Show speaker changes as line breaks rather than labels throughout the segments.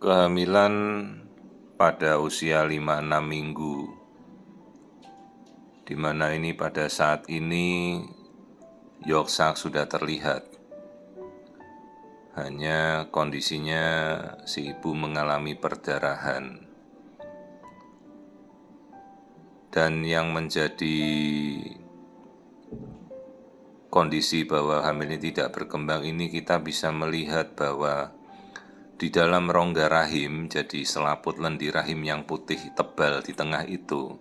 Kehamilan pada usia 5-6 minggu, di mana ini pada saat ini yolk sac sudah terlihat. Hanya kondisinya si ibu mengalami perdarahan. Dan yang menjadi kondisi bahwa hamil ini tidak berkembang ini kita bisa melihat bahwa di dalam rongga rahim, jadi selaput lendi rahim yang putih tebal di tengah itu,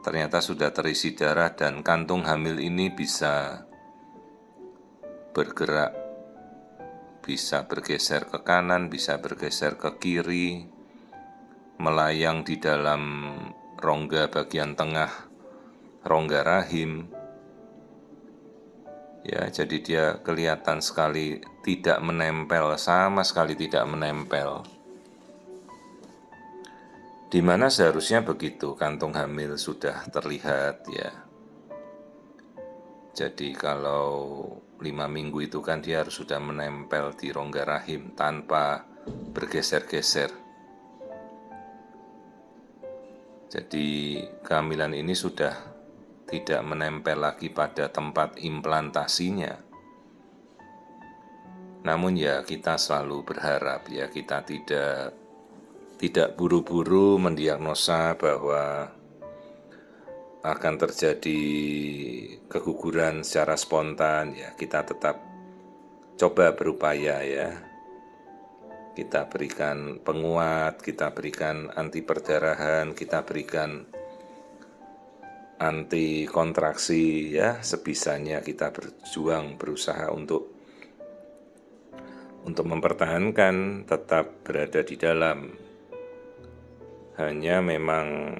ternyata sudah terisi darah dan kantung hamil ini bisa bergerak, bisa bergeser ke kanan, bisa bergeser ke kiri, melayang di dalam rongga bagian tengah rongga rahim. Ya, jadi dia kelihatan sekali tidak menempel, sama sekali tidak menempel. Di mana seharusnya begitu, kantung hamil sudah terlihat ya. Jadi kalau 5 minggu itu kan dia harus sudah menempel di rongga rahim tanpa bergeser-geser. Jadi kehamilan ini sudah tidak menempel lagi pada tempat implantasinya. Namun ya kita selalu berharap ya kita tidak buru-buru mendiagnosa bahwa akan terjadi keguguran secara spontan. Ya kita tetap coba berupaya ya. Kita berikan penguat, kita berikan anti perdarahan, kita berikan anti kontraksi ya, sebisanya kita berjuang berusaha untuk mempertahankan tetap berada di dalam. Hanya memang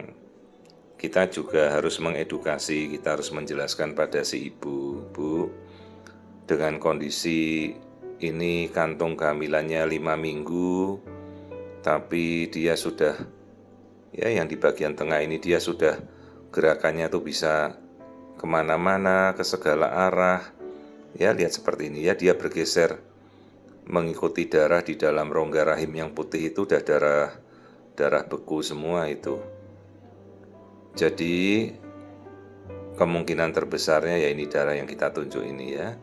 kita juga harus mengedukasi, kita harus menjelaskan pada si ibu, Bu, dengan kondisi ini kantung kehamilannya 5 minggu, tapi dia sudah, ya yang di bagian tengah ini dia sudah gerakannya tuh bisa kemana-mana, ke segala arah. Ya lihat seperti ini ya, dia bergeser mengikuti darah di dalam rongga rahim yang putih itu, udah darah beku semua itu. Jadi kemungkinan terbesarnya ya ini darah yang kita tunjuk ini ya.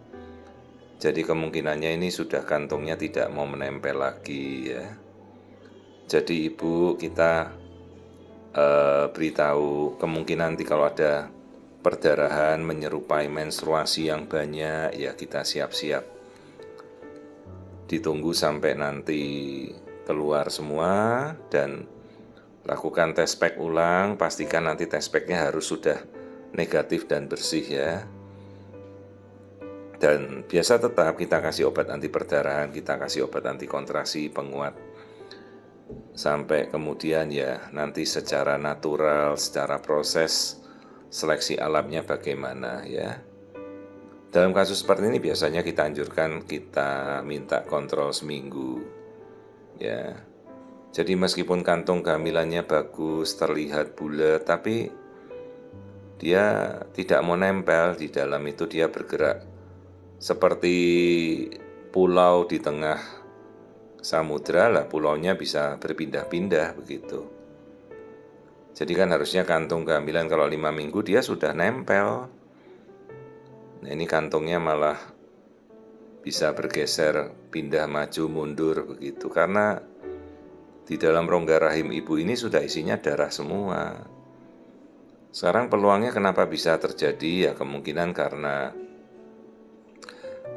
Jadi kemungkinannya ini sudah kantungnya tidak mau menempel lagi ya. Jadi ibu kita beritahu kemungkinan nanti kalau ada perdarahan menyerupai menstruasi yang banyak ya kita siap-siap. Ditunggu sampai nanti keluar semua dan lakukan tes pack ulang, pastikan nanti tes packnya harus sudah negatif dan bersih ya. Dan biasa tetap kita kasih obat anti perdarahan, kita kasih obat anti kontraksi, penguat. Sampai kemudian ya nanti secara natural, secara proses seleksi alamnya bagaimana ya. Dalam kasus seperti ini biasanya kita anjurkan kita minta kontrol seminggu ya. Jadi meskipun kantung kehamilannya bagus, terlihat bulat, tapi dia tidak mau nempel di dalam itu, dia bergerak seperti pulau di tengah samudra lah, pulaunya bisa berpindah-pindah begitu. Jadi kan harusnya kantung kehamilan kalau 5 minggu dia sudah nempel. Nah ini kantungnya malah bisa bergeser, pindah maju mundur begitu. Karena di dalam rongga rahim ibu ini sudah isinya darah semua. Sekarang peluangnya kenapa bisa terjadi? Ya kemungkinan karena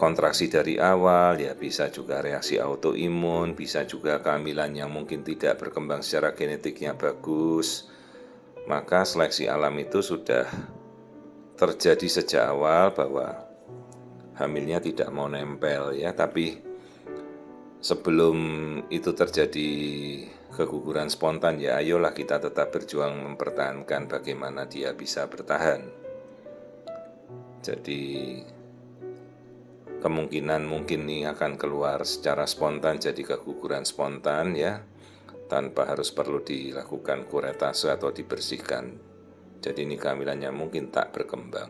kontraksi dari awal, ya bisa juga reaksi autoimun, bisa juga kehamilan yang mungkin tidak berkembang secara genetiknya bagus. Maka seleksi alam itu sudah terjadi sejak awal bahwa hamilnya tidak mau nempel ya. Tapi sebelum itu terjadi keguguran spontan ya ayolah kita tetap berjuang mempertahankan bagaimana dia bisa bertahan. Jadi kemungkinan mungkin ini akan keluar secara spontan jadi keguguran spontan ya, tanpa harus perlu dilakukan kuretase atau dibersihkan. Jadi ini kehamilannya mungkin tak berkembang.